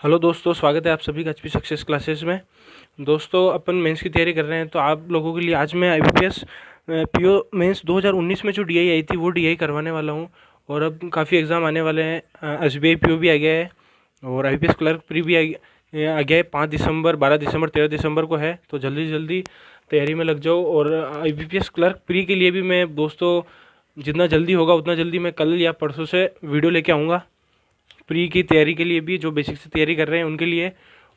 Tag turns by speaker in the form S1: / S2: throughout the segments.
S1: Hello दोस्तों, स्वागत है आप सभी का एचपी सक्सेस क्लासेस में। दोस्तों, अपन मेंस की तैयारी कर रहे हैं, तो आप लोगों के लिए आज मैं आईबीपीएस पीओ मेंस 2019 में जो डीआई आई थी वो डीआई करवाने वाला हूं। और अब काफ़ी एग्ज़ाम आने वाले हैं। एसबीआई पीओ भी आ गया है और आईपीएस क्लर्क प्री भी आ गया है। 5 दिसंबर, 12 दिसंबर, 13 दिसंबर को है, तो जल्दी जल्दी तैयारी में लग जाओ। और आईबीपीएस क्लर्क प्री के लिए भी मैं दोस्तों जितना जल्दी होगा उतना जल्दी मैं कल या परसों से वीडियो लेके आऊँगा। प्री की तैयारी के लिए भी, जो बेसिक से तैयारी कर रहे हैं उनके लिए।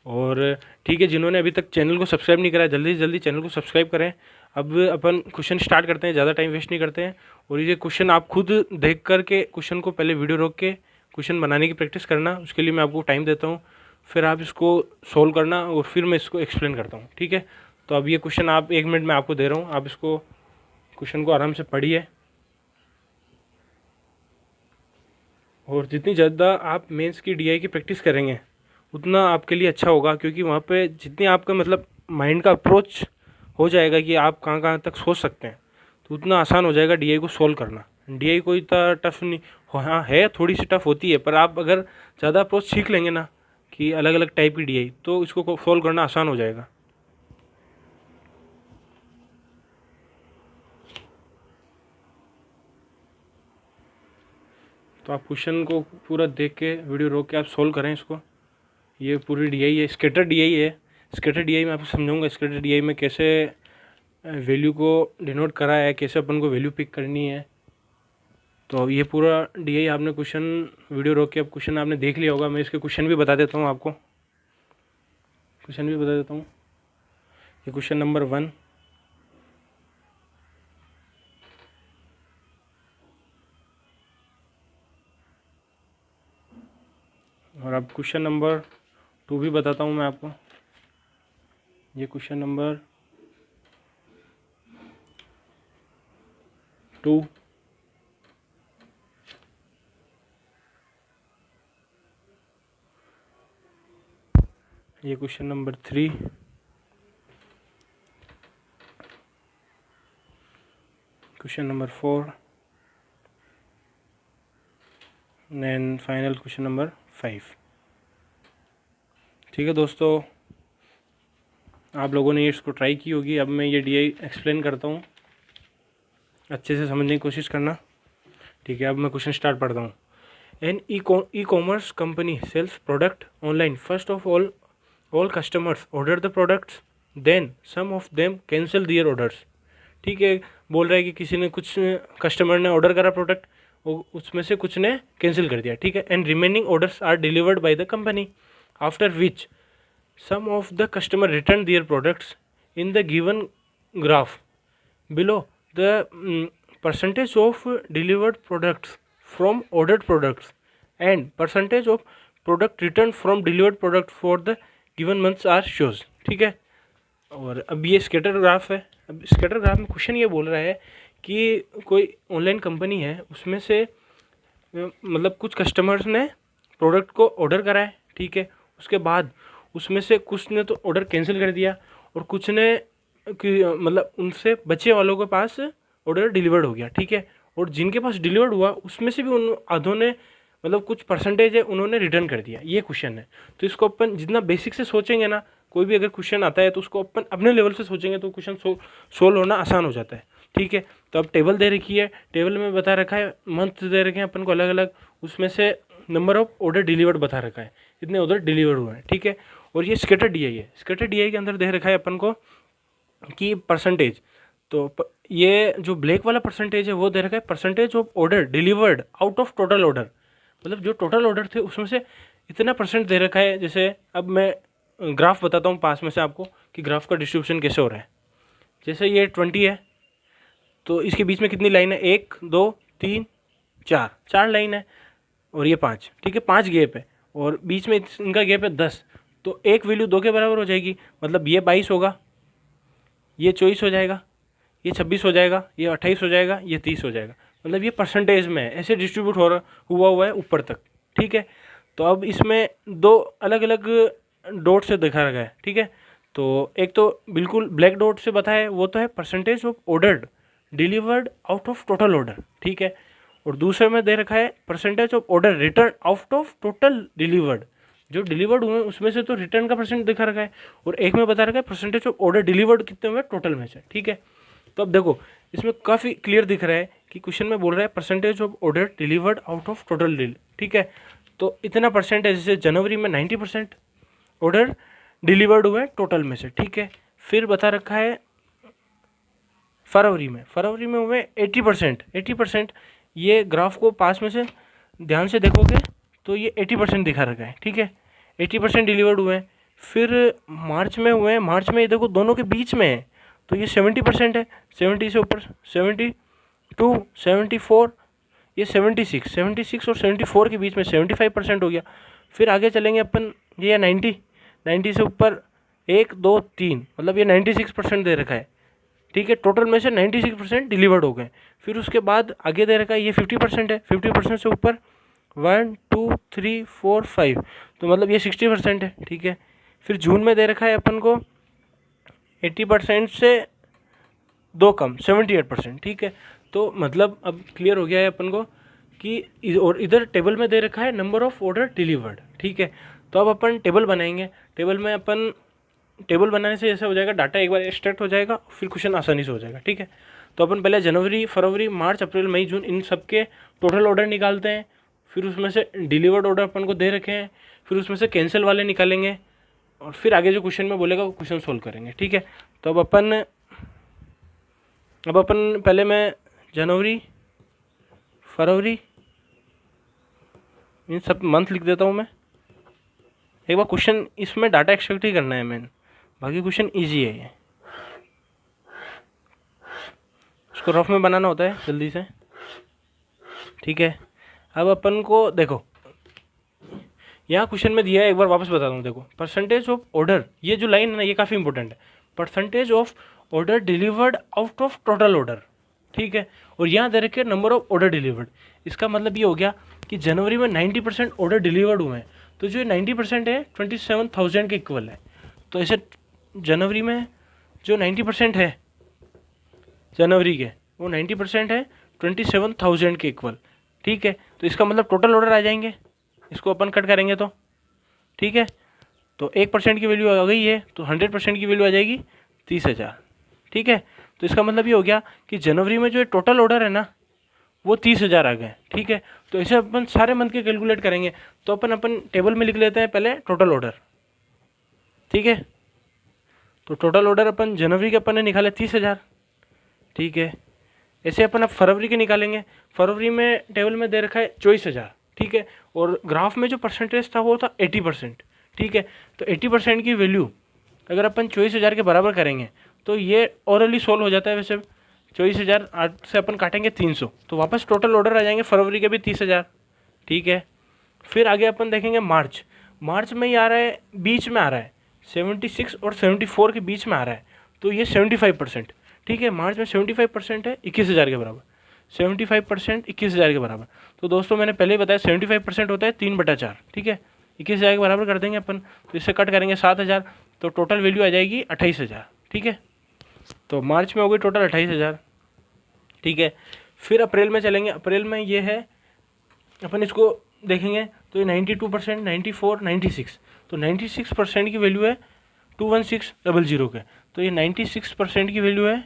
S1: और ठीक है, जिन्होंने अभी तक चैनल को सब्सक्राइब नहीं करा है, जल्दी से जल्दी चैनल को सब्सक्राइब करें। अब अपन क्वेश्चन स्टार्ट करते हैं, ज़्यादा टाइम वेस्ट नहीं करते हैं। और ये क्वेश्चन आप खुद देख करके क्वेश्चन को पहले वीडियो रोक के क्वेश्चन बनाने की प्रैक्टिस करना, उसके लिए मैं आपको टाइम देता हूँ। फिर आप इसको सोल्व करना और फिर मैं इसको एक्सप्लेन करता हूँ, ठीक है। तो अब ये क्वेश्चन आप 1 मिनट में आपको दे रहा हूँ, आप इसको क्वेश्चन को आराम से पढ़िए। और जितनी ज़्यादा आप मेंस की डीआई की प्रैक्टिस करेंगे उतना आपके लिए अच्छा होगा, क्योंकि वहाँ पे जितनी आपका मतलब माइंड का अप्रोच हो जाएगा कि आप कहाँ कहाँ तक सोच सकते हैं, तो उतना आसान हो जाएगा डीआई को सोल्व करना। डीआई कोई इतना टफ नहीं हाँ है, थोड़ी सी टफ होती है, पर आप अगर ज़्यादा अप्रोच सीख लेंगे ना कि अलग अलग टाइप की डीआई, तो इसको सोल्व करना आसान हो जाएगा। तो आप क्वेश्चन को पूरा देख के वीडियो रोक के आप सोल्व करें इसको। ये पूरी डीआई है, स्कैटर डीआई है। स्कैटर डीआई में आपको समझाऊंगा स्कैटर डीआई में कैसे वैल्यू को डिनोट करा है, कैसे अपन को वैल्यू पिक करनी है। तो ये पूरा डीआई आपने क्वेश्चन वीडियो रोक के अब क्वेश्चन आपने देख लिया होगा। मैं इसके क्वेश्चन भी बता देता हूँ आपको, क्वेश्चन भी बता देता हूँ। ये क्वेश्चन नंबर 1, और अब क्वेश्चन नंबर 2 भी बताता हूँ मैं आपको। ये क्वेश्चन नंबर 2, ये question number 3, question number 4 and final question number 5। ठीक है दोस्तों, आप लोगों ने इसको ट्राई की होगी। अब मैं ये डीआई एक्सप्लेन करता हूँ, अच्छे से समझने की कोशिश करना, ठीक है। अब मैं क्वेश्चन स्टार्ट पढ़ता हूँ। An e commerce company sales product online. First of all customers order the products, then some of them cancel their orders. ठीक है, बोल रहा है कि किसी ने, कुछ कस्टमर ने ऑर्डर करा प्रोडक्ट, उसमें से कुछ ने कैंसिल कर दिया, ठीक है। And remaining orders are delivered by the company, after which some of the customer return their products. In the given graph below, the percentage of delivered products from ordered products and percentage of product returned from delivered product for the given months are shows, ठीक है। और अब ये scatter graph है। अब scatter graph में question ये बोल रहा है कि कोई ऑनलाइन कंपनी है, उसमें से मतलब कुछ कस्टमर्स ने प्रोडक्ट को ऑर्डर करा है, ठीक है। उसके बाद उसमें से कुछ ने तो ऑर्डर कैंसिल कर दिया और कुछ ने कि मतलब उनसे बचे वालों के पास ऑर्डर डिलीवर्ड हो गया, ठीक है। और जिनके पास डिलीवर्ड हुआ उसमें से भी उन आधों ने, मतलब कुछ परसेंटेज है, उन्होंने रिटर्न कर दिया। ये क्वेश्चन है। तो इसको अपन जितना बेसिक से सोचेंगे ना, कोई भी अगर क्वेश्चन आता है तो उसको अपन अपने लेवल से सोचेंगे तो क्वेश्चन सोल्व होना आसान हो जाता है, ठीक है। तो अब टेबल दे रखी है, टेबल में बता रखा है मंथ दे रखे हैं अपन को अलग अलग, उसमें से नंबर ऑफ ऑर्डर डिलीवर्ड बता रखा है, इतने ऑर्डर डिलीवर्ड हुए हैं, ठीक है। और ये स्कैटर डीआई है। स्कैटर डीआई के अंदर दे रखा है अपन को कि परसेंटेज, तो ये जो ब्लैक वाला परसेंटेज है वो दे रखा है percentage of order delivered out of total order, मतलब जो टोटल ऑर्डर थे उसमें से इतना परसेंट दे रखा है। जैसे अब मैं ग्राफ बताता हूँ पास में से आपको कि ग्राफ का डिस्ट्रीब्यूशन कैसे हो रहा है। जैसे ये 20 है, तो इसके बीच में कितनी लाइन है, 1 2 3 4 लाइन है, और ये 5, ठीक है। 5 गैप है और बीच में इनका गैप है 10, तो एक वैल्यू 2 के बराबर हो जाएगी, मतलब ये 22 होगा, ये 24 हो जाएगा, ये 26 हो जाएगा, ये 28 हो जाएगा, ये 30 हो जाएगा। मतलब ये परसेंटेज में है, ऐसे डिस्ट्रीब्यूट हुआ है ऊपर तक, ठीक है। तो अब इसमें 2 अलग अलग डॉट से दिखा रखा है, ठीक है। तो एक तो बिल्कुल ब्लैक डॉट से बताया है, वो तो है percentage of ordered delivered out of total order, ठीक है। और दूसरे में दे रखा है percentage of order return out of total delivered, जो डिलीवर्ड हुए उसमें से तो रिटर्न का परसेंट दिखा रखा है, और एक में बता रखा है परसेंटेज ऑफ ऑर्डर डिलीवर्ड कितने हुए टोटल में से। ठीक है, तो अब देखो इसमें काफ़ी क्लियर दिख रहा है कि क्वेश्चन में बोल रहा है percentage of order delivered out of total deal. ठीक है, तो इतना परसेंट है, जैसे जनवरी में 90% ऑर्डर डिलीवर्ड हुए टोटल में से। ठीक है, फिर बता रखा है फरवरी में हुए 80%। 80% ये ग्राफ को पास में से ध्यान से देखोगे तो ये 80% दिखा रखा है। ठीक है, 80% डिलीवर्ड हुए हैं। फिर मार्च में हुए हैं, मार्च में ये देखो दोनों के बीच में है, तो ये 70% है। 70 से ऊपर 72, 74, ये 76 और 74 के बीच में 75% हो गया। फिर आगे चलेंगे अपन, ये 90 से ऊपर 1, 2, 3, मतलब ये 96% दे रखा है। ठीक है, टोटल में से 96% डिलीवर्ड हो गए। फिर उसके बाद आगे दे रखा है ये 50% है। 50% से ऊपर 1, 2, 3, 4, 5, तो मतलब ये 60% है। ठीक है, फिर जून में दे रखा है अपन को 80% से 2 कम 78%। ठीक है, तो मतलब अब क्लियर हो गया है अपन को कि और इधर टेबल में दे रखा है नंबर ऑफ ऑर्डर डिलीवर्ड। ठीक है, तो अब अपन टेबल बनाएंगे। टेबल में अपन टेबल बनाने से ऐसा हो जाएगा, डाटा एक बार एक्सट्रैक्ट हो जाएगा, फिर क्वेश्चन आसानी से हो जाएगा। ठीक है, तो अपन पहले जनवरी, फरवरी, मार्च, अप्रैल, मई, जून इन सब के टोटल ऑर्डर निकालते हैं। फिर उसमें से डिलीवर्ड ऑर्डर अपन को दे रखे हैं, फिर उसमें से कैंसिल वाले निकालेंगे, और फिर आगे जो क्वेश्चन में बोलेगा वो क्वेश्चन सोल्व करेंगे। ठीक है, तो अब अपन पहले मैं जनवरी, फरवरी, इन सब मंथ लिख देता हूँ मैं। एक बार क्वेश्चन इसमें डाटा एक्सट्रैक्ट ही करना है मैंने, बाकी क्वेश्चन इजी है ये, उसको रफ में बनाना होता है जल्दी से। ठीक है, अब अपन को देखो यहाँ क्वेश्चन में दिया है, एक बार वापस बता दूँ। देखो परसेंटेज ऑफ ऑर्डर, ये जो लाइन है ना ये काफ़ी इंपॉर्टेंट है। Percentage of order delivered out of total order. ठीक है, और यहाँ दे रखे नंबर ऑफ ऑर्डर डिलीवर्ड। इसका मतलब ये हो गया कि जनवरी में 90% ऑर्डर डिलीवर्ड हुए हैं, तो जो 90% है 27,000 के इक्वल है। तो ऐसे जनवरी में जो 90% है जनवरी के, वो 90% है 27,000 के इक्वल। ठीक है, तो इसका मतलब टोटल ऑर्डर आ जाएंगे, इसको अपन कट करेंगे तो। ठीक है, तो 1% की वैल्यू आ गई है, तो 100% की वैल्यू आ जाएगी 30,000। ठीक है, तो इसका मतलब ये हो गया कि जनवरी में जो टोटल ऑर्डर है ना वो 30,000 आ गए। ठीक है, तो ऐसे अपन सारे मंथ के कैलकुलेट करेंगे। तो अपन टेबल में लिख लेते हैं पहले टोटल ऑर्डर। ठीक है, तो टोटल ऑर्डर अपन जनवरी के अपन ने निकाले 30,000। ठीक है, ऐसे अपन अब फरवरी के निकालेंगे। फरवरी में टेबल में दे रखा है 24,000। ठीक है, और ग्राफ में जो परसेंटेज था वो था 80%। ठीक है, तो 80% की वैल्यू अगर अपन 24,000 के बराबर करेंगे तो ये ओरली सोल्व हो जाता है। वैसे 24,008 से अपन काटेंगे 300, तो वापस टोटल ऑर्डर आ जाएंगे फरवरी के भी 30,000। ठीक है, फिर आगे अपन देखेंगे मार्च में ही आ रहा है, बीच में आ रहा है 76 और 74 के बीच में आ रहा है, तो ये 75%। ठीक है, मार्च में 75% है 21,000 के बराबर। 75% 21,000 के बराबर। तो दोस्तों मैंने पहले ही बताया 75% होता है 3/4। ठीक है, 21,000 के बराबर कर देंगे अपन, तो इससे कट करेंगे 7,000, तो टोटल वैल्यू आ जाएगी 28,000। ठीक है, तो मार्च में हो गई टोटल 28,000। ठीक है, फिर अप्रैल में चलेंगे। अप्रैल में ये है, अपन इसको देखेंगे तो ये 92%, 94, 96, तो 96% की वैल्यू है 21600 के, तो ये 96% की वैल्यू है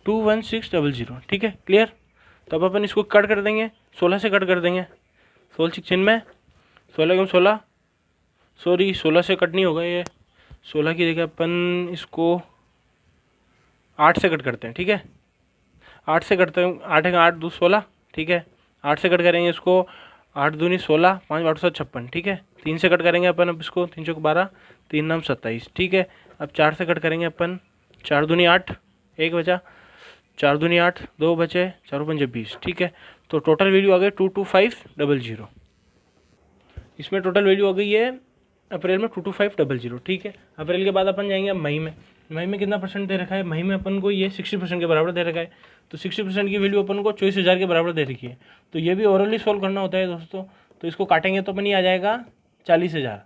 S1: 21600। ठीक है, क्लियर। तो अब अपन इसको कट कर देंगे, 16 से कट कर देंगे। 16 में 16 सॉरी 16 से कट नहीं होगा, ये 16 की जगह अपन इसको 8 से कट करते हैं। ठीक है, 8 से कटते हैं, 8 2 16। ठीक है, 8 से कट करेंगे इसको, 8 दूनी 16, 5 8 7 56। ठीक है, 3 से कट करेंगे अपन अब इसको, 3 चौक 12, 3 9 27। ठीक है, अब 4 से कट करेंगे अपन, 4 दूनी 8, 1 बचा, 4 दूनी 8, 2 बचे, 4 5 20। ठीक है, तो टोटल वैल्यू आ गई 22500। इसमें टोटल वैल्यू आ गई है अप्रैल में 22500। ठीक है, अप्रैल के बाद अपन जाएंगे मई में। मई में कितना परसेंट दे रखा है, मई में अपन को ये 60% के बराबर दे रखा है, तो 60% की वैल्यू अपन को 24,000 के बराबर दे रखी है। तो ये भी ओरली सोल्व करना होता है दोस्तों, तो इसको काटेंगे तो अपन ही आ जाएगा 40,000।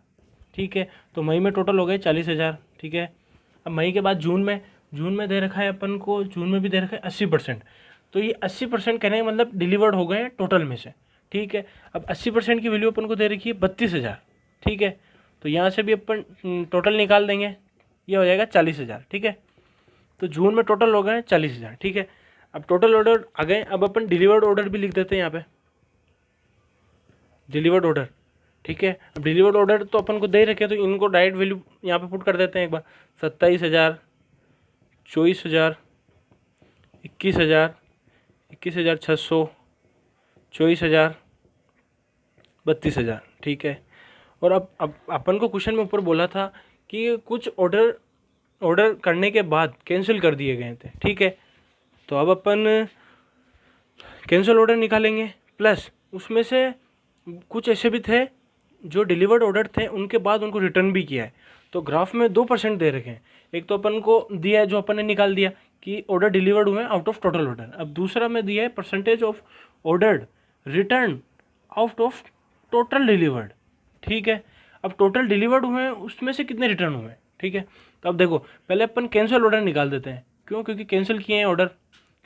S1: ठीक है, तो मई में टोटल हो गए 40,000। ठीक है, अब मई के बाद जून में दे रखा है अपन को, जून में भी दे रखा है 80%, तो ये 80% कहने का मतलब डिलीवर्ड हो गए टोटल में से। ठीक है, अब 80% की वैल्यू अपन को दे रखी है 32,000। ठीक है। तो यहाँ से भी अपन टोटल निकाल देंगे, ये हो जाएगा 40,000, ठीक है। तो जून में टोटल हो गए 40,000, ठीक है। अब टोटल ऑर्डर आ गए, अब अपन डिलीवर्ड ऑर्डर भी लिख देते हैं यहाँ पे, डिलीवर्ड ऑर्डर, ठीक है। अब डिलीवर्ड ऑर्डर तो अपन को दे रखे, तो इनको डायरेक्ट वैल्यू यहाँ पे पुट कर देते हैं एक बार। 27,000, 24,000, 21,000, 21,600, 24,000, 32,000, ठीक है। और अब अपन को क्वेश्चन में ऊपर बोला था कि कुछ ऑर्डर करने के बाद कैंसिल कर दिए गए थे, ठीक है। तो अब अपन कैंसिल ऑर्डर निकालेंगे, प्लस उसमें से कुछ ऐसे भी थे जो डिलीवर्ड ऑर्डर थे उनके बाद उनको रिटर्न भी किया है। तो ग्राफ में 2% दे रखे हैं। एक तो अपन को दिया है जो अपन ने निकाल दिया कि ऑर्डर डिलीवर्ड हुए आउट ऑफ टोटल ऑर्डर। अब दूसरा में दिया है percentage of order return out of total delivered, ठीक है। अब टोटल डिलीवर्ड हुए हैं उसमें से कितने रिटर्न हुए हैं, ठीक है। तो अब देखो पहले अपन कैंसिल ऑर्डर निकाल देते हैं। क्यों? क्योंकि कैंसिल किए हैं ऑर्डर,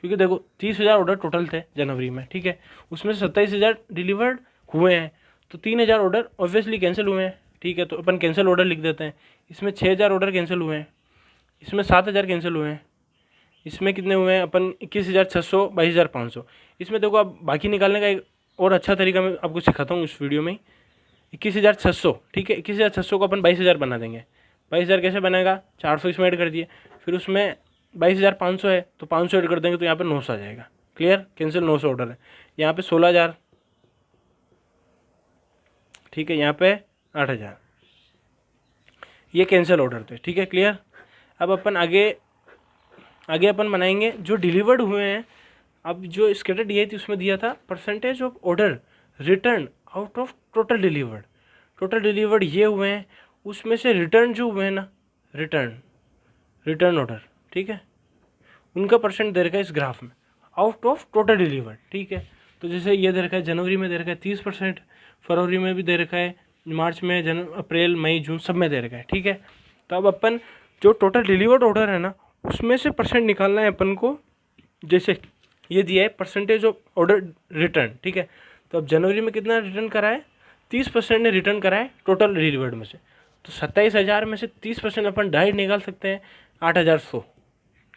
S1: क्योंकि देखो 30,000 ऑर्डर टोटल थे जनवरी में, ठीक है। उसमें से 27,000 डिलीवर्ड हुए हैं, तो 3,000 ऑर्डर ऑब्वियसली कैंसिल हुए हैं, ठीक है। तो अपन कैंसिल ऑर्डर लिख देते हैं। इसमें 6,000 ऑर्डर कैंसिल हुए हैं, इसमें 7,000 कैंसिल हुए हैं, इसमें कितने हुए हैं अपन 21,600, 22,500। इसमें देखो अब बाकी निकालने का एक और अच्छा तरीका मैं आपको सिखाता हूँ इस वीडियो में ही। 21,600, ठीक है। 21,600 को अपन 22,000 बना देंगे। 22,000 कैसे बनेगा? 400 इसमें ऐड कर दिए, फिर उसमें 22,500 है तो 500 ऐड कर देंगे, तो यहाँ पे 900 आ जाएगा। क्लियर? कैंसिल 900 ऑर्डर है। यहाँ पे 16,000, ठीक है। यहाँ पे 8,000, ये कैंसिल ऑर्डर थे, ठीक है। क्लियर? अब अपन आगे अपन बनाएंगे जो डिलीवर्ड हुए हैं। अब जो स्केटर दी थी उसमें दिया था percentage of order return out of total delivered. Total delivered ये हुए हैं, उसमें से रिटर्न जो हुए हैं ना, रिटर्न ऑर्डर, ठीक है, उनका परसेंट दे रखा है इस ग्राफ में आउट ऑफ टोटल डिलीवर्ड, ठीक है। तो जैसे ये दे रखा है जनवरी में दे रखा है 30%, फरवरी में भी दे रखा है, मार्च में, अप्रैल, मई, जून सब में दे रखा है, ठीक है। तो अब अपन जो टोटल डिलीवर्ड ऑर्डर है ना उसमें से परसेंट निकालना है अपन को। जैसे ये दिया है परसेंटेज ऑफ ऑर्डर रिटर्न, ठीक है। तो अब जनवरी में कितना रिटर्न करा है? 30% ने रिटर्न करा है टोटल डिलीवर्ड में से। तो 27,000 में से 30% अपन डायरेक्ट निकाल सकते हैं, 8,100।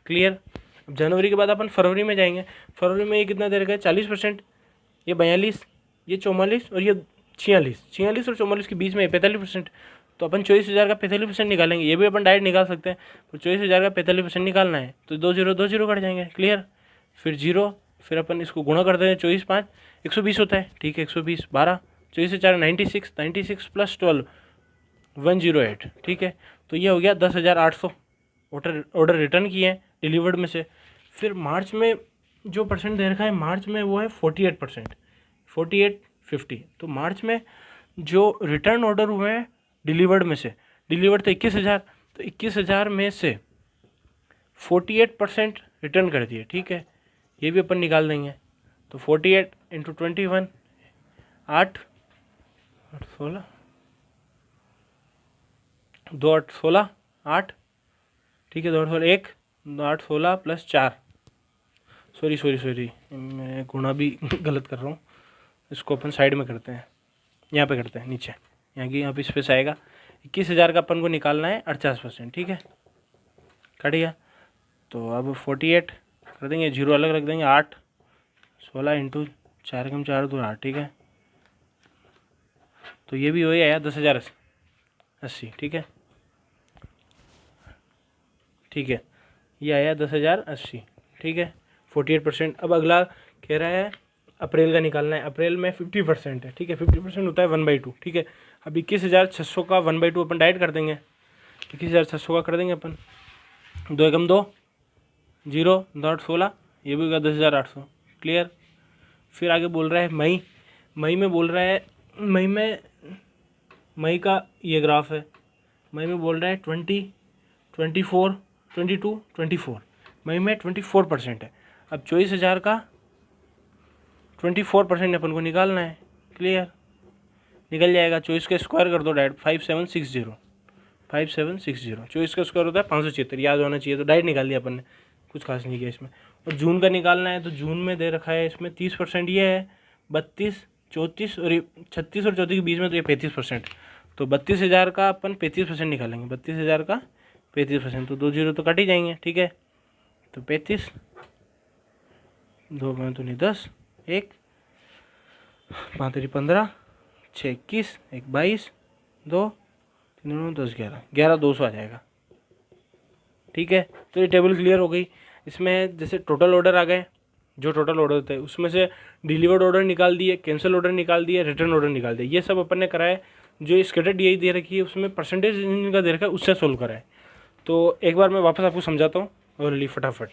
S1: क्लियर? अब जनवरी के बाद अपन फरवरी में जाएंगे। फरवरी में ये कितना दे रखा है? 40%, ये 42, ये 44 और ये 46 और 44 के बीच में 45%। तो अपन 24,000 का 45% निकालेंगे। ये भी अपन डायरेक्ट निकाल सकते हैं, तो 24,000 का 45% निकालना है तो 2 0 कट जाएंगे। क्लियर? फिर 0, फिर अपन इसको गुणा करते हैं, 24 5 120 होता है, ठीक है। 120 12, 24 से 4 96 प्लस 12 108, ठीक है। तो ये हो गया 10,800 ऑर्डर रिटर्न किए हैं डिलीवर्ड में से। फिर मार्च में जो परसेंट दे रखा है मार्च में वो है 48%, 4850। तो मार्च में जो रिटर्न ऑर्डर हुए हैं डिलीवर्ड में से, डिलीवर्ड तो 21,000, तो 21,000 में से 48% रिटर्न कर दिए, ठीक है। ये भी अपन निकाल देंगे। तो 48 × 21, 8 16, 2 8 16 8, ठीक है। 2 8 16 1, 2 8 16 प्लस 4, सॉरी मैं गुणा भी गलत कर रहा हूँ। इसको अपन साइड में करते हैं, यहाँ पे करते हैं नीचे, यहाँ पे स्पेस आएगा। 21,000 का अपन को निकालना है 48%, ठीक है। कट गया। तो अब 48 कर देंगे, 0 अलग रख देंगे, 8 16 × 4 कम 4 2 8, ठीक है। तो ये भी हो गया 10,080, ठीक है, ठीक है। ये आया 10,080, ठीक है, 48%। अब अगला कह रहा है अप्रैल का निकालना है। अप्रैल में 50% है, ठीक है। 50% होता है 1/2, ठीक है। अब 21,600 का 1/2 अपन डाइट कर देंगे। 21,600 का कर देंगे अपन, 2 एकम 2 0, 2 8 16, ये भी होगा 10,800। क्लियर? फिर आगे बोल रहा है मई में बोल रहा है, मई का ये ग्राफ है। मई में बोल रहा है 20, 24, 22, 24। मई में 24% है। अब 24,000 का 24% अपन को निकालना है। क्लियर? निकल जाएगा। 24 का स्क्वायर कर दो डायरेक्ट, 5760, 5760। 24 का स्क्वायर होता है 576, याद होना चाहिए। तो डायरेक्ट निकाल दिया अपन ने, कुछ खास नहीं किया इसमें। और जून का निकालना है, तो जून में दे रखा है इसमें 30% ये है, 32, 34 और 36 और 34 के बीच में, तो ये 35%। तो 32,000 का अपन 35% निकालेंगे, 32,000 का 35%, तो 2 जीरो तो कट ही जाएंगे, ठीक है। तो 35, 2 में तो नहीं 10, 1 5 3 15, 6 21, 1 22, 2 3 10 11, 11,200 आ जाएगा, ठीक है। तो ये टेबल क्लियर हो गई। इसमें जैसे टोटल ऑर्डर आ गए, जो टोटल ऑर्डर होते हैं उसमें से डिलीवर्ड ऑर्डर निकाल दिए, कैंसिल ऑर्डर निकाल दिए, रिटर्न ऑर्डर निकाल दिए, ये सब अपन ने करा है। जो स्केटर डी दे रखी है उसमें परसेंटेज इनका दे रखा है, उससे सोल्व करा है। तो एक बार मैं वापस आपको समझाता हूँ और ली फटाफट।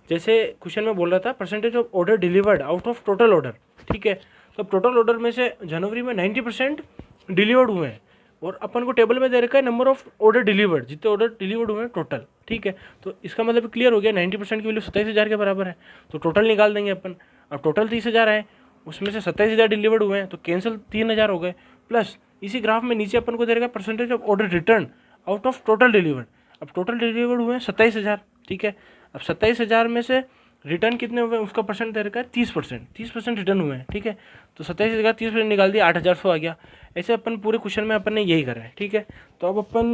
S1: जैसे क्वेश्चन में बोल रहा था percentage of order delivered out of total order, ठीक है। तो टोटल ऑर्डर में से जनवरी में 90% डिलीवर्ड हुए हैं, और अपन को टेबल में दे रखा है नंबर ऑफ ऑर्डर डिलीवर्ड, जितने ऑर्डर डिलीवर्ड हुए हैं टोटल, ठीक है। तो इसका मतलब क्लियर हो गया, 90% की वैल्यू 27,000 के बराबर है, तो टोटल निकाल देंगे अपन। अब टोटल 30,000 है, उसमें से 27,000 डिलीवर्ड हुए हैं, तो कैंसिल 3,000 हो गए, प्लस इसी ग्राफ में नीचे अपन को दे रखा है percentage of order return out of total delivered. अब टोटल डिलीवर्ड हुए हैं 27,000, ठीक है। अब 27,000 में से रिटर्न कितने हुए उसका परसेंट दे रखा है 30%, 30% रिटर्न हुए हैं, ठीक है। तो 27,000 30% निकाल दिया, 8,100 आ गया। ऐसे अपन पूरे क्वेश्चन में अपन ने यही करा है, ठीक है। तो अब अपन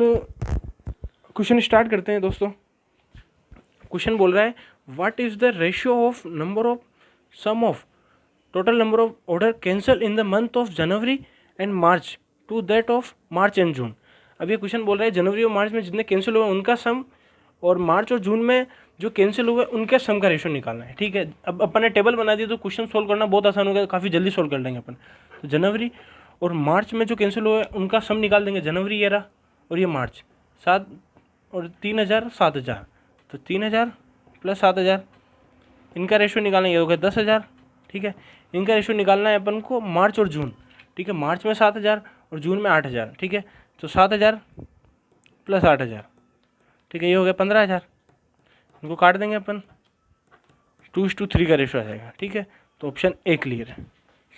S1: क्वेश्चन स्टार्ट करते हैं दोस्तों। क्वेश्चन बोल रहा है what is the ratio of number of sum of total number of order cancel in the month of January and March to that of March and June. अब ये क्वेश्चन बोल रहा है जनवरी और मार्च में जितने कैंसिल हुए उनका सम, और मार्च और जून में जो कैंसिल हुए उनके सम का रेशियो निकालना है, ठीक है। अब अपन ने टेबल बना दिया तो क्वेश्चन सोल्व करना बहुत आसान हो गया, काफ़ी जल्दी सोल्व कर लेंगे अपन। तो जनवरी और मार्च में जो कैंसिल हुए उनका सम निकाल देंगे। जनवरी ये रहा और ये मार्च, 7 और 3,000 7,000, तो 3,000 प्लस 7,000, इनका रेशियो निकालना ये हो गया 10,000, ठीक है। इनका रेशियो निकालना है अपन को मार्च और जून, ठीक है। मार्च में 7,000 और जून में 8,000, ठीक है। तो 7,000 प्लस 8,000, ठीक है, ये हो गया 15,000। इनको काट देंगे अपन, 2:3 का रेशियो आ जाएगा, ठीक है। तो ऑप्शन ए क्लियर है।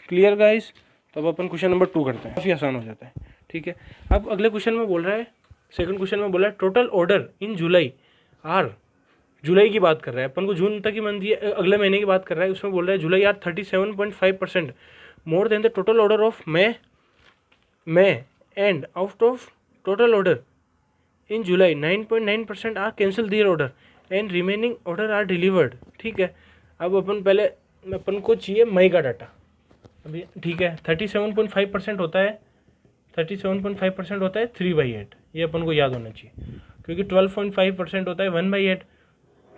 S1: Clear guys. तो अब अपन क्वेश्चन नंबर 2 करते हैं, काफ़ी आसान हो जाता है, ठीक है। अब अगले क्वेश्चन में बोल रहा है, सेकंड क्वेश्चन में बोला है total order in July are, जुलाई की बात कर रहा है, अपन को जून तक ही मंथ दिया, अगले महीने की बात कर रहा है। उसमें बोल रहा है July are 37.5% more than the total order of May and out of total order in July 9.9% are cancel their order and remaining order are delivered, ठीक है। अब अपन को चाहिए मई का डाटा अभी, ठीक है। 37.5% होता है, 37.5% होता है 3/8, ये अपन को याद होना चाहिए, क्योंकि 12.5% होता है 1/8।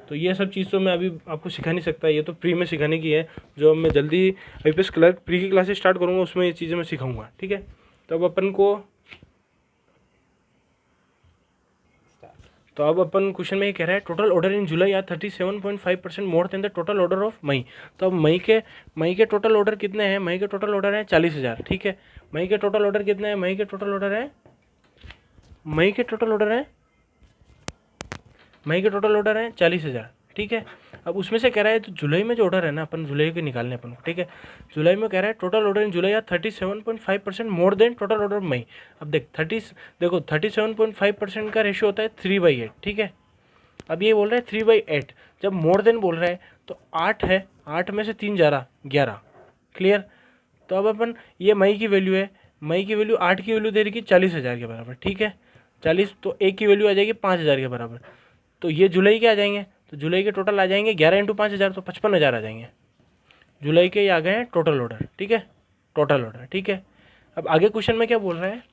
S1: तो ये सब चीज़ तो मैं अभी आपको सिखा नहीं सकता, ये तो प्री में सिखाने की है, जो मैं जल्दी IPS क्लर्क प्री की क्लासेस स्टार्ट करूँगा उसमें ये चीज़ें मैं सिखाऊंगा, ठीक है। तो अब अपन क्वेश्चन में ये कह रहा है total order in July are 37.5% more than the total order of May. तो अब मई के टोटल ऑर्डर कितने हैं? मई के टोटल ऑर्डर है 40,000, ठीक है। मई के टोटल ऑर्डर कितने हैं? मई के टोटल ऑर्डर है 40,000, ठीक है। अब उसमें से कह रहा है तो जुलाई में जो ऑर्डर है ना, अपन जुलाई के निकालने अपन को, ठीक है। जुलाई में कह रहा है total order in July are 37.5% more than total order May. अब देखो 37.5% का रेशियो होता है 3/8, ठीक है। अब ये बोल रहा है 3/8, जब मोर देन बोल रहा है तो 8 है, 8 में से 3 जा रहा 11, क्लियर। तो अब अपन ये मई की वैल्यू है, मई की वैल्यू 8 की वैल्यू दे रही 40,000 के बराबर, ठीक है। 40 तो 1 की वैल्यू आ जाएगी 5,000 के बराबर। तो ये जुलाई के आ जाएंगे, तो जुलाई के टोटल आ जाएंगे 11 × 5,000, तो 55,000 आ जाएंगे। जुलाई के आ गए हैं टोटल ऑर्डर, ठीक है, टोटल ऑर्डर, ठीक है। अब आगे क्वेश्चन में क्या बोल रहा है,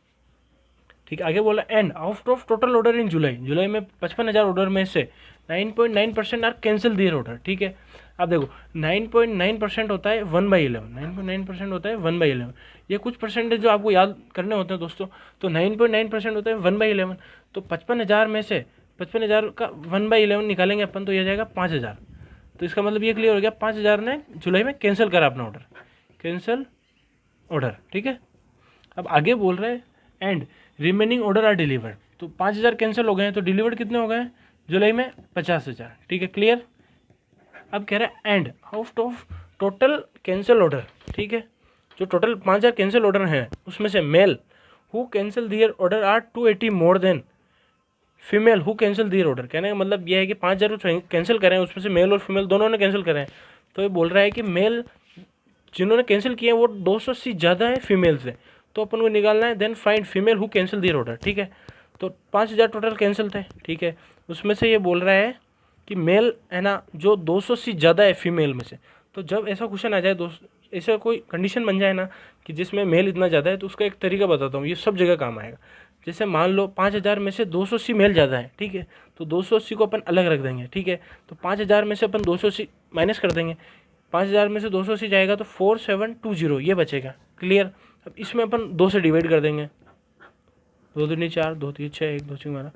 S1: ठीक है, आगे बोला and out of total order in July में 55,000 ऑर्डर में से 9.9% आर कैंसिल दियर ऑर्डर, ठीक है। अब देखो 9.9% होता है 1/11, 9.9% होता है 1/11। ये कुछ परसेंटेज जो आपको याद करने होते हैं दोस्तों। तो 9.9% होता है 1/11, तो 55,000 में से 55,000 का 1/11 निकालेंगे अपन, तो यह जाएगा 5,000। तो इसका मतलब ये क्लियर हो गया 5,000 ने जुलाई में कैंसिल करा अपना ऑर्डर, कैंसिल ऑर्डर, ठीक है। अब आगे बोल रहे हैं and remaining order are delivered, तो 5,000 कैंसिल हो गए हैं, तो डिलीवर्ड कितने हो गए जुलाई में? 50,000, ठीक है, क्लियर। अब कह रहा है and out of total cancel order, ठीक है, जो टोटल 5,000 कैंसिल ऑर्डर हैं उसमें से male who cancel their order are 280 more than female who cancel their order. कहने का मतलब यह है कि 5,000 कैंसिल करें उसमें से मेल और फीमेल दोनों ने कैंसिल करें। तो ये बोल रहा है कि मेल जिन्होंने कैंसिल किए हैं वो 280 ज़्यादा है फीमेल से, तो अपन को निकालना है then find female who cancel their order, ठीक है। तो 5,000 टोटल कैंसिल थे, ठीक है। उसमें से ये बोल रहा है कि मेल है ना जो 200 से ज़्यादा है फीमेल में से। तो जब ऐसा क्वेश्चन आ जाए, ऐसा कोई कंडीशन बन जाए ना कि जिसमें मेल इतना ज़्यादा है, तो उसका एक तरीका बताता हूँ, ये सब जगह काम आएगा। जैसे मान लो 5,000 में से 280 मेल ज़्यादा है, ठीक है, तो 280 को अपन अलग रख देंगे, ठीक है। तो 5,000 में से अपन 280 माइनस कर देंगे, 5,000 में से 280 जाएगा तो 4720 ये बचेगा, क्लियर। अब इसमें अपन 2 से डिवाइड कर देंगे, 2 दूनी 4, 2 3 6, 1 2 6 12,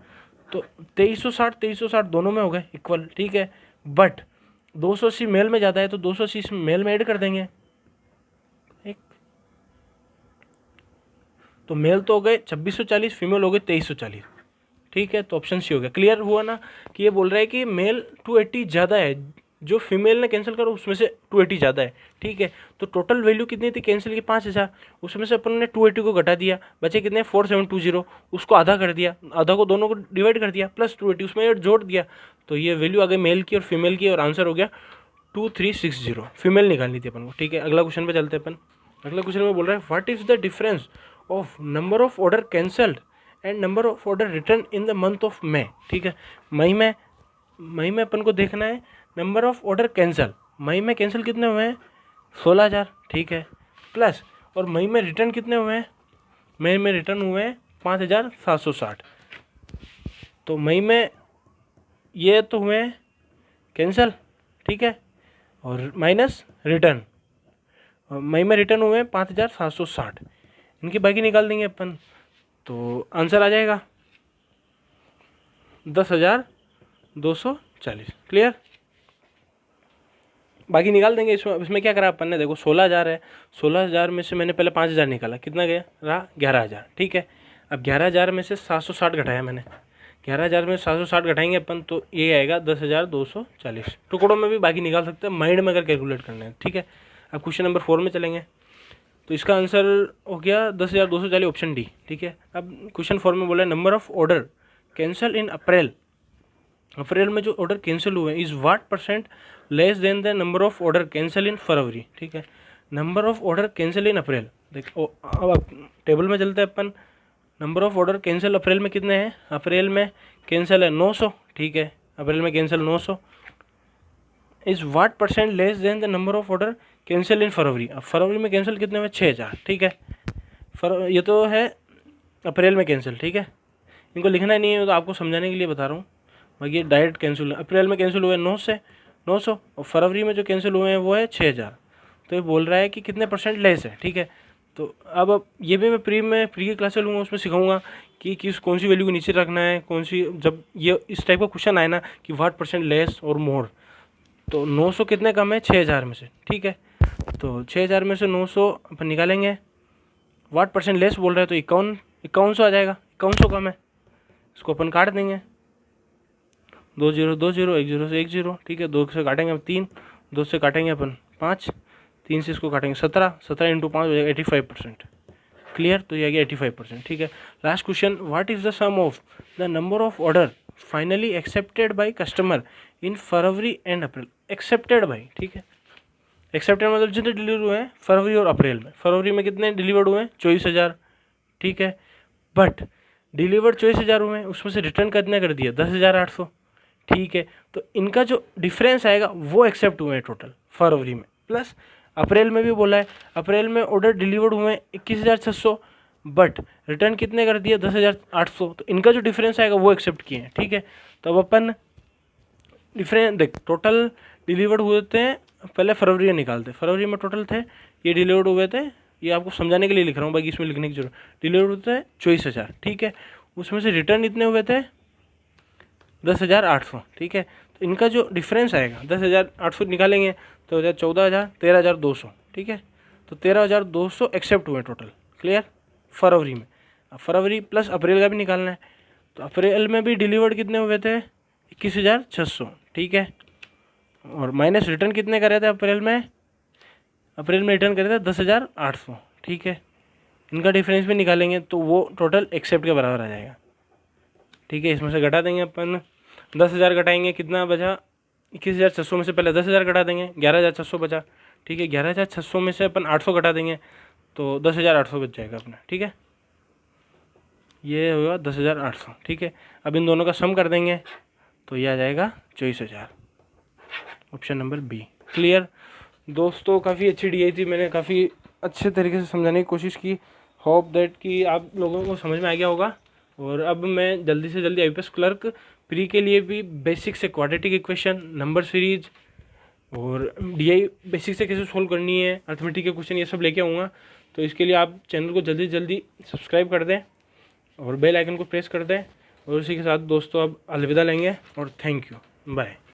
S1: तो 2360 दोनों में हो गए इक्वल, ठीक है। बट 280 मेल में ज़्यादा है तो 280 इसमें मेल में ऐड कर देंगे, एक तो मेल तो हो गए 2640, फीमेल हो गए 2340, ठीक है। तो ऑप्शन सी हो गया। क्लियर हुआ ना कि ये बोल रहा है कि मेल 280 ज़्यादा है, जो फीमेल ने कैंसिल करो उसमें से 280 ज़्यादा है, ठीक है। तो टोटल वैल्यू कितनी थी कैंसिल की 5,000, उसमें से अपन ने 280 को घटा दिया, बचे कितने 4720, उसको आधा कर दिया, आधा को दोनों को डिवाइड कर दिया, प्लस 280 उसमें जोड़ दिया, तो ये वैल्यू आ गई मेल की और फीमेल की, और आंसर हो गया 2360। फीमेल निकालनी थी अपन को, ठीक है। अगला क्वेश्चन पे चलते हैं अपन। अगला क्वेश्चन में बोल रहा है what is the difference of number of order cancelled and number of order return in the month of May, ठीक है। मई में अपन को देखना है नंबर ऑफ ऑर्डर कैंसल, मई में कैंसिल कितने हुए हैं 16,000, ठीक है, प्लस और मई में रिटर्न कितने हुए हैं, मई में रिटर्न हुए हैं 5,760। तो मई में ये तो हुए हैं कैंसल, ठीक है, और माइनस रिटर्न, और मई में रिटर्न हुए हैं 5,760, इनकी बाकी निकाल देंगे अपन, तो आंसर आ जाएगा 10,240, क्लियर। बाकी निकाल देंगे। इसमें क्या करा अपन ने, देखो 16,000 है, 16,000 में से मैंने पहले 5,000 निकाला, कितना गया रहा 11,000, ठीक है। अब 11,000 में से 760 घटाया मैंने, 11,000 में 760 घटाएंगे अपन तो ये आएगा 10,240। टुकड़ों में भी बाकी निकाल सकते हैं, माइंड में अगर कैलकुलेट करना है, ठीक है। अब क्वेश्चन नंबर 4 में चलेंगे, तो इसका आंसर हो गया 10,240 ऑप्शन डी, ठीक है। अब क्वेश्चन 4 में बोला number of order cancel in April, अप्रैल में जो ऑर्डर कैंसिल हुए is what percent less than the number of order cancel in February, ठीक है। Number of order cancel in April, देखो अब टेबल में चलते हैं अपन। Number of order cancel April में कितने हैं, अप्रैल में कैंसिल है 900, ठीक है, अप्रैल में cancel 900 is what percent less than the number of order cancel in February. अब फरवरी में कैंसिल कितने हुए 6,000, ठीक है। ये तो है अप्रैल में कैंसिल, ठीक है, इनको लिखना नहीं है तो आपको समझाने के लिए बता रहा हूँ। बाकी ये डायरेक्ट कैंसिल, अप्रैल में कैंसिल हुए 900 और फरवरी में जो कैंसिल हुए हैं वो है 6,000। तो ये बोल रहा है कि कितने परसेंट लेस है, ठीक है। तो अब ये भी मैं प्री की क्लास लूँगा, उसमें सिखाऊंगा कि कौन सी वैल्यू को नीचे रखना है, कौन सी, जब ये इस टाइप का क्वेश्चन आए ना कि व्हाट परसेंट लेस और मोर, तो 900 कितने कम है 6,000 में से, ठीक है। तो 6,000 में से 900 अपन निकालेंगे, व्हाट परसेंट लेस बोल रहा है तो 5100 आ जाएगा, 5100 कम है, इसको अपन काट देंगे, 2 0 2 0, 1 0 से 1 0, ठीक है। 2 से काटेंगे 3, 2 से काटेंगे अपन 5, 3 से इसको काटेंगे 17, 17 इंटू 5 हो जाएगा 85%, क्लियर। तो ये आ गया 85%, ठीक है। Last question, what is the sum of the number of order finally accepted by customer in February and April. Accepted by, ठीक है, एक्सेप्टेड मतलब जितने डिलीवर हुए हैं फरवरी और अप्रैल में। फरवरी में कितने डिलीवर्ड हुए हैं 24,000, ठीक है, बट डिलीवर्ड 24,000 हुए हैं, उसमें से रिटर्न कितना कर दिया 10,800, ठीक है। तो इनका जो डिफरेंस आएगा वो एक्सेप्ट हुए हैं टोटल फरवरी में, प्लस अप्रैल में भी बोला है, अप्रैल में ऑर्डर डिलीवर्ड हुए हैं 21,600, बट रिटर्न कितने कर दिए 10,800, तो इनका जो डिफरेंस आएगा वो एक्सेप्ट किए हैं, ठीक है। तो अब अपन डिफरेंस देख, टोटल डिलीवर्ड हुए थे, पहले फरवरी में निकालते, फरवरी में टोटल थे, ये डिलीवर्ड हुए थे, ये आपको समझाने के लिए लिख रहा हूँ, बाकी इसमें लिखने की जरूरत, डिलीवर्ड हुए थे 24,000, ठीक है, उसमें से रिटर्न इतने हुए थे 10,800, ठीक है। तो इनका जो डिफरेंस आएगा 10,800 निकालेंगे तो हो जाए 14,000, 13,200, ठीक है। तो 13,200 एक्सेप्ट हुए टोटल, क्लियर, फरवरी में। अब फरवरी प्लस अप्रैल का भी निकालना है, तो अप्रैल में भी डिलीवर्ड कितने हुए थे 21,600, ठीक है, और माइनस रिटर्न कितने करे थे अप्रैल में रिटर्न करे थे 10,800, ठीक है। इनका डिफरेंस भी निकालेंगे तो वो टोटल एक्सेप्ट के बराबर आ जाएगा, ठीक है। इसमें से घटा देंगे अपन, 10,000 घटाएंगे, कितना बचा 21,600 में से पहले 10,000 घटा देंगे, 11,600 बचा, ठीक है। 11,600 में से अपन 800 घटा देंगे तो 10,800 बच जाएगा अपना, ठीक है। ये होगा 10,800, ठीक है। अब इन दोनों का सम कर देंगे तो ये आ जाएगा 24,000, ऑप्शन नंबर बी। क्लियर दोस्तों, काफ़ी अच्छी DI थी, मैंने काफ़ी अच्छे तरीके से समझाने की कोशिश की। होप दैट कि आप लोगों को समझ में आ गया होगा। और अब मैं जल्दी से जल्दी IPS क्लर्क प्री के लिए भी बेसिक से क्वाड्रेटिक इक्वेशन, नंबर सीरीज और DI बेसिक से कैसे सोल्व करनी है, अर्थमेटिक के क्वेश्चन, ये सब लेके आऊँगा। तो इसके लिए आप चैनल को जल्दी से जल्दी सब्सक्राइब कर दें और बेल आइकन को प्रेस कर दें। और उसी के साथ दोस्तों अब अलविदा लेंगे और थैंक यू, बाय।